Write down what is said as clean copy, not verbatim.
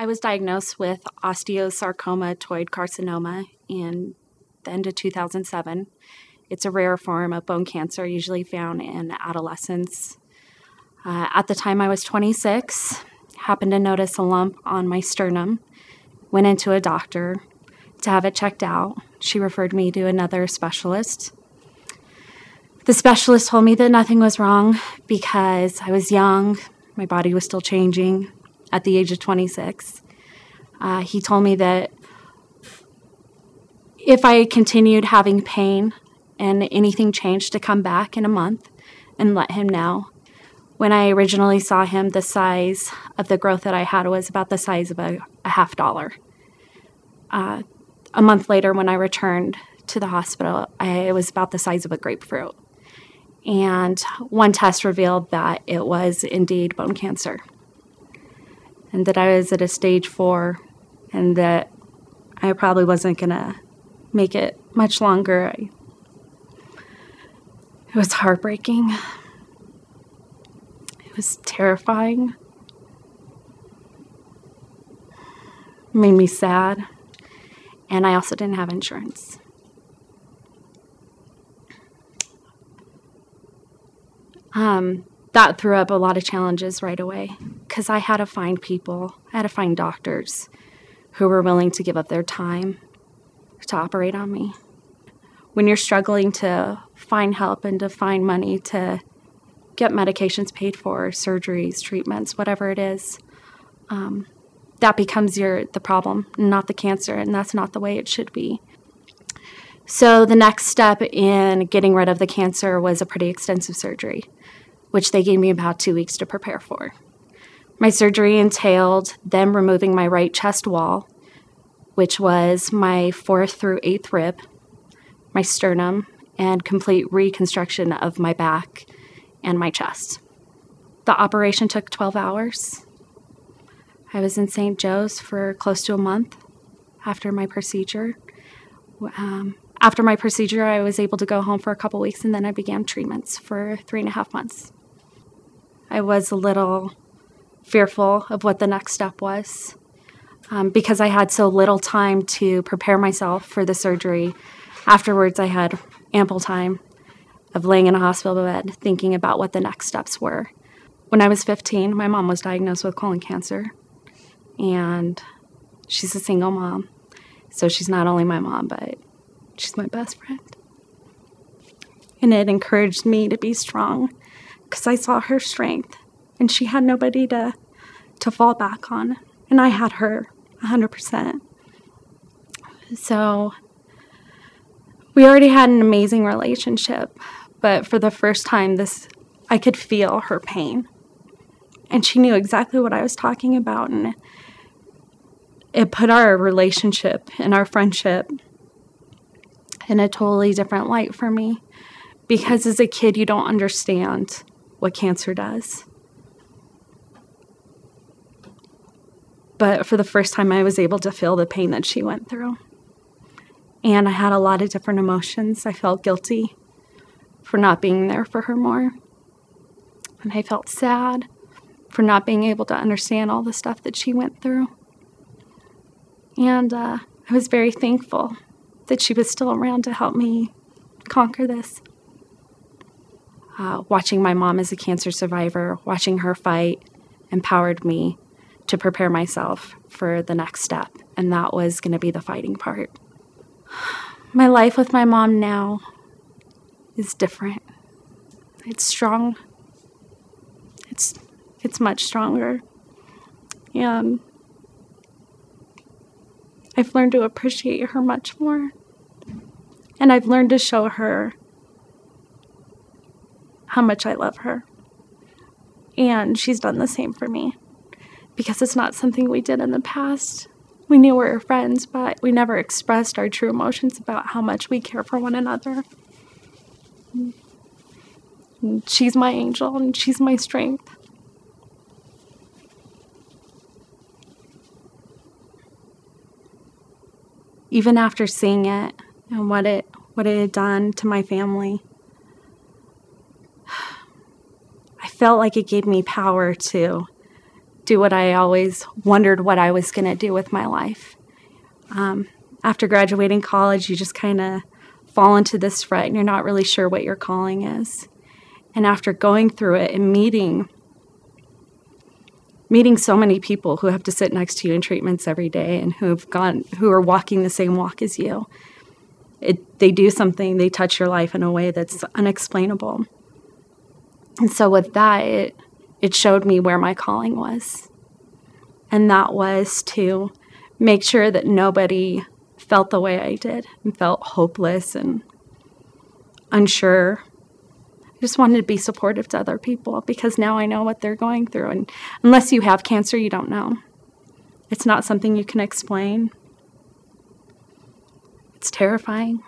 I was diagnosed with Osteosarcomatoid Carcinoma in the end of 2007. It's a rare form of bone cancer, usually found in adolescents. At the time I was 26, happened to notice a lump on my sternum, went into a doctor to have it checked out. She referred me to another specialist. The specialist told me that nothing was wrong because I was young, my body was still changing at the age of 26. He told me that if I continued having pain and anything changed, to come back in a month and let him know. When I originally saw him, the size of the growth that I had was about the size of a $50. A month later, when I returned to the hospital, it was about the size of a grapefruit. And one test revealed that it was indeed bone cancer, and that I was at a stage 4, and that I probably wasn't going to make it much longer. It was heartbreaking. It was terrifying. It made me sad. And I also didn't have insurance. That threw up a lot of challenges right away, because I had to find people, I had to find doctors who were willing to give up their time to operate on me. When you're struggling to find help and to find money to get medications paid for, surgeries, treatments, whatever it is, that becomes the problem, not the cancer, and that's not the way it should be. So the next step in getting rid of the cancer was a pretty extensive surgery, which they gave me about 2 weeks to prepare for. My surgery entailed them removing my right chest wall, which was my 4th through 8th rib, my sternum, and complete reconstruction of my back and my chest. The operation took 12 hours. I was in St. Joe's for close to a month after my procedure. After my procedure, I was able to go home for a couple weeks, and then I began treatments for 3.5 months. I was a little fearful of what the next step was, because I had so little time to prepare myself for the surgery. Afterwards, I had ample time of laying in a hospital bed thinking about what the next steps were. When I was 15, my mom was diagnosed with colon cancer, and she's a single mom. So she's not only my mom, but she's my best friend. And it encouraged me to be strong, because I saw her strength, and she had nobody to fall back on. And I had her 100%. So we already had an amazing relationship, but for the first time, I could feel her pain. And she knew exactly what I was talking about, and it put our relationship and our friendship in a totally different light for me, because as a kid, you don't understand what cancer does. But for the first time, I was able to feel the pain that she went through. And I had a lot of different emotions. I felt guilty for not being there for her more. And I felt sad for not being able to understand all the stuff that she went through. And I was very thankful that she was still around to help me conquer this. Watching my mom as a cancer survivor, watching her fight, empowered me to prepare myself for the next step. And that was going to be the fighting part. My life with my mom now is different. It's strong. It's much stronger. And I've learned to appreciate her much more. And I've learned to show her how much I love her. And she's done the same for me, because it's not something we did in the past. We knew we were friends, but we never expressed our true emotions about how much we care for one another. And she's my angel, and she's my strength. Even after seeing it and what it had done to my family, I felt like it gave me power to do what I always wondered what I was going to do with my life. After graduating college, you just kind of fall into this rut and you're not really sure what your calling is. And after going through it and meeting so many people who have to sit next to you in treatments every day and who are walking the same walk as you, they do something, they touch your life in a way that's unexplainable. And so with that, it showed me where my calling was. And that was to make sure that nobody felt the way I did and felt hopeless and unsure. I just wanted to be supportive to other people because now I know what they're going through. And unless you have cancer, you don't know. It's not something you can explain. It's terrifying.